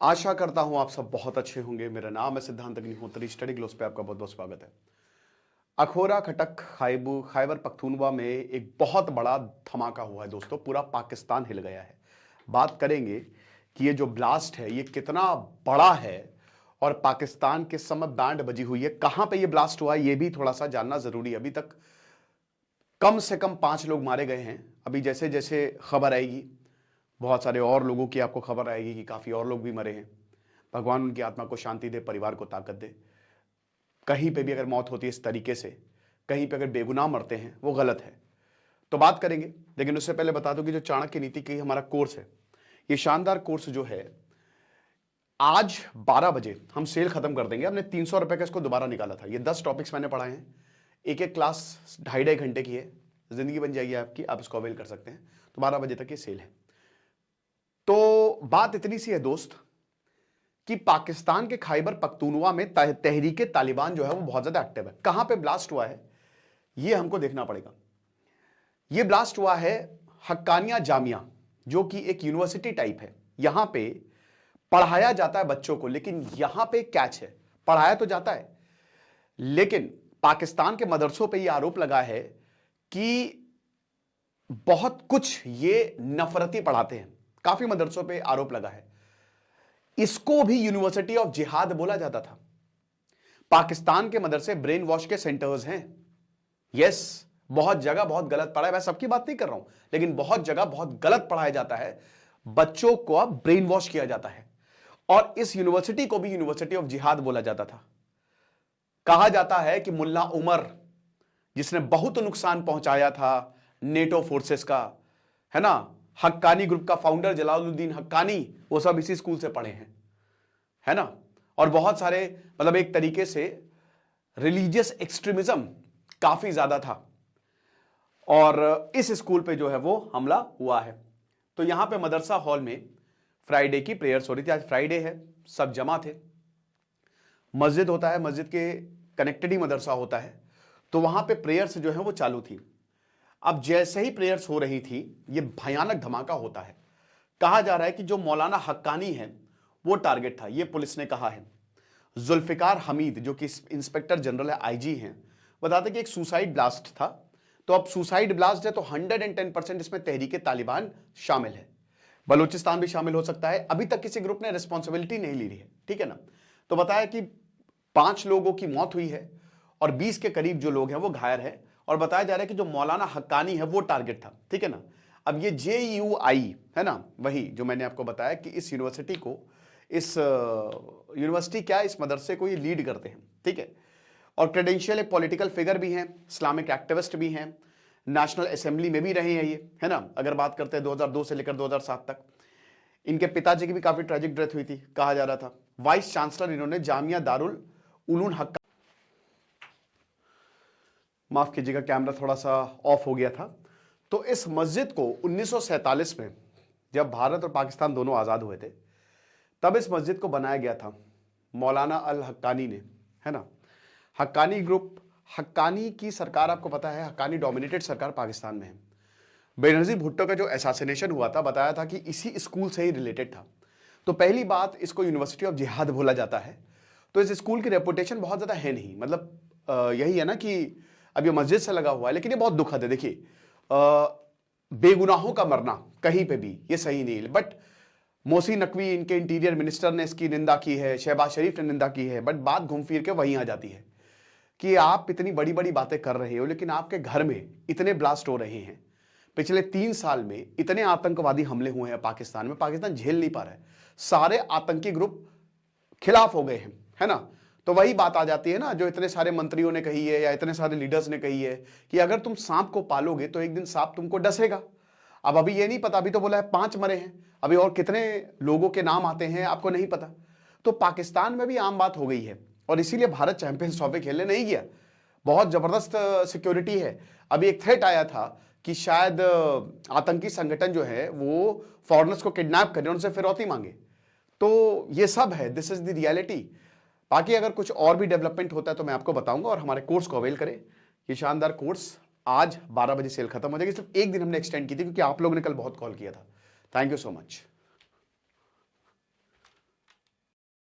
आशा करता हूं आप सब बहुत अच्छे होंगे। मेरा नाम है सिद्धांत अग्निहोत्री। स्टडी ग्लोस पे आपका बहुत बहुत स्वागत है। अखोरा खटक खैबर पख्तूनवा में एक बहुत बड़ा धमाका हुआ है दोस्तों। पूरा पाकिस्तान हिल गया है। बात करेंगे कि ये जो ब्लास्ट है ये कितना बड़ा है और पाकिस्तान के समय बैंड बजी हुई है। कहां पे ये ब्लास्ट हुआ है ये भी थोड़ा सा जानना जरूरी है। अभी तक कम से कम 5 लोग मारे गए हैं। अभी जैसे जैसे खबर आएगी बहुत सारे और लोगों की आपको खबर आएगी कि काफी और लोग भी मरे हैं। भगवान उनकी आत्मा को शांति दे, परिवार को ताकत दे। कहीं पे भी अगर मौत होती है इस तरीके से, कहीं पे अगर बेगुनाह मरते हैं, वो गलत है। तो बात करेंगे, लेकिन उससे पहले बता दूं कि जो चाणक्य नीति की हमारा कोर्स है, ये शानदार कोर्स जो है आज 12 बजे हम सेल खत्म कर देंगे। हमने 300 रुपए का इसको दोबारा निकाला था। ये 10 टॉपिक्स मैंने पढ़ाए हैं। एक एक क्लास 2.5 घंटे की है। जिंदगी बन जाएगी आपकी, आप इसको अवेल कर सकते हैं। तो 12 बजे तक ये सेल है। तो बात इतनी सी है दोस्त कि पाकिस्तान के खैबर पख्तूनवा में तहरीके तालिबान जो है वो बहुत ज्यादा एक्टिव है। कहां पे ब्लास्ट हुआ है ये हमको देखना पड़ेगा। ये ब्लास्ट हुआ है हक्कानिया जामिया, जो कि एक यूनिवर्सिटी टाइप है। यहां पे पढ़ाया जाता है बच्चों को, लेकिन यहां पे कैच है, पढ़ाया तो जाता है लेकिन पाकिस्तान के मदरसों पे ये आरोप लगा है कि बहुत कुछ ये नफरती पढ़ाते हैं। काफी मदरसों पे आरोप लगा है। इसको भी यूनिवर्सिटी ऑफ जिहाद बोला जाता था। पाकिस्तान के मदरसे ब्रेन वॉश के सेंटर्स हैं। यस, बहुत जगह बहुत गलत पढ़ाया। मैं सबकी बात नहीं कर रहा हूं, लेकिन बहुत जगह बहुत गलत पढ़ाया जाता है। बच्चों को अब ब्रेन वॉश किया जाता है। और इस यूनिवर्सिटी को भी यूनिवर्सिटी ऑफ जिहाद बोला जाता था। कहा जाता है कि मुल्ला उमर, जिसने बहुत नुकसान पहुंचाया था नेटो फोर्सेस का, है ना, हक्कानी ग्रुप का फाउंडर जलालुद्दीन हक्कानी, वो सब इसी स्कूल से पढ़े हैं, है ना। और बहुत सारे, मतलब एक तरीके से रिलीजियस एक्सट्रीमिज्म काफी ज्यादा था। और इस स्कूल पे जो है वो हमला हुआ है। तो यहां पे मदरसा हॉल में फ्राइडे की प्रेयर्स हो रही थी। आज फ्राइडे है, सब जमा थे। मस्जिद होता है, मस्जिद के कनेक्टेड ही मदरसा होता है। तो वहां पे प्रेयर्स जो है वो चालू थी। अब जैसे ही प्रेयर्स हो रही थी ये भयानक धमाका होता है। कहा जा रहा है कि जो मौलाना हक्कानी है वो टारगेट था, ये पुलिस ने कहा है। जुल्फिकार हमीद, जो कि इंस्पेक्टर जनरल है, आईजी हैं, बताते कि एक सुसाइड ब्लास्ट था। तो अब सुसाइड ब्लास्ट है तो 110% इसमें तहरीके तालिबान शामिल है। बलूचिस्तान भी शामिल हो सकता है। अभी तक किसी ग्रुप ने रिस्पॉन्सिबिलिटी नहीं ली रही है, ठीक है ना। तो बताया कि 5 लोगों की मौत हुई है और 20 के करीब जो लोग हैं वो घायल है। और बताया जा रहा है कि जो मौलाना हक्कानी है वो टारगेट था, ठीक है ना। अब ये JUI है ना, वही जो मैंने आपको बताया कि इस यूनिवर्सिटी को, इस यूनिवर्सिटी क्या, इस मदरसे को ये लीड करते हैं, ठीक है। और क्रेडेंशियल एक पॉलिटिकल फिगर भी हैं, इस्लामिक एक्टिविस्ट भी हैं, नेशनल असेंबली में भी रहे हैं ये, है ना। अगर बात करते हैं 2002 से लेकर 2007 तक। इनके पिताजी की भी काफी ट्रेजिक डेथ हुई थी, कहा जा रहा था। वाइस चांसलर इन्होंने जामिया दारुल उलूम हक्का, माफ कीजिएगा कैमरा थोड़ा सा ऑफ हो गया था। तो इस मस्जिद को 1947 में, जब भारत और पाकिस्तान दोनों आजाद हुए थे, तब इस मस्जिद को बनाया गया था मौलाना अल हक्कानी ने, है ना। हक्कानी ग्रुप, हक्कानी की सरकार आपको पता है, हक्कानी डोमिनेटेड सरकार पाकिस्तान में है। बेनजीर भुट्टो का जो असैसिनेशन हुआ था, बताया था कि इसी स्कूल से ही रिलेटेड था। तो पहली बात, इसको यूनिवर्सिटी ऑफ जिहाद बोला जाता है। तो इस स्कूल की रेपुटेशन बहुत ज्यादा है नहीं, मतलब यही है ना कि अब ये मस्जिद से लगा हुआ है, लेकिन ये बहुत दुखद है। देखिए, बेगुनाहों का मरना कहीं पे भी ये सही नहीं है। बट मोहसिन नकवी, इनके इंटीरियर मिनिस्टर, ने इसकी निंदा की है, शहबाज शरीफ ने निंदा की है। बट बात घूम फिर के वहीं आ जाती है कि आप इतनी बड़ी बड़ी बातें कर रहे हो, लेकिन आपके घर में इतने ब्लास्ट हो रहे हैं। पिछले 3 साल में इतने आतंकवादी हमले हुए हैं पाकिस्तान में, पाकिस्तान झेल नहीं पा रहा है। सारे आतंकी ग्रुप खिलाफ हो गए हैं, है ना। तो वही बात आ जाती है ना, जो इतने सारे मंत्रियों ने कही है या इतने सारे लीडर्स ने कही है कि अगर तुम सांप को पालोगे तो एक दिन सांप तुमको डसेगा। अब अभी ये नहीं पता, अभी तो बोला है 5 मरे हैं, अभी और कितने लोगों के नाम आते हैं आपको नहीं पता। तो पाकिस्तान में भी आम बात हो गई है और इसीलिए भारत चैंपियंस ट्रॉफी खेलने नहीं गया। बहुत जबरदस्त सिक्योरिटी है। अभी एक थ्रेट आया था कि शायद आतंकी संगठन जो है वो फॉरेनर्स को किडनैप करें, उनसे फिरौती मांगे। तो ये सब है, दिस इज द रियलिटी। बाकी अगर कुछ और भी डेवलपमेंट होता है तो मैं आपको बताऊंगा। और हमारे कोर्स को अवेल करें। ये शानदार कोर्स आज 12 बजे सेल खत्म हो जाएगी। सिर्फ एक दिन हमने एक्सटेंड की थी क्योंकि आप लोगों ने कल बहुत कॉल किया था। Thank you so much.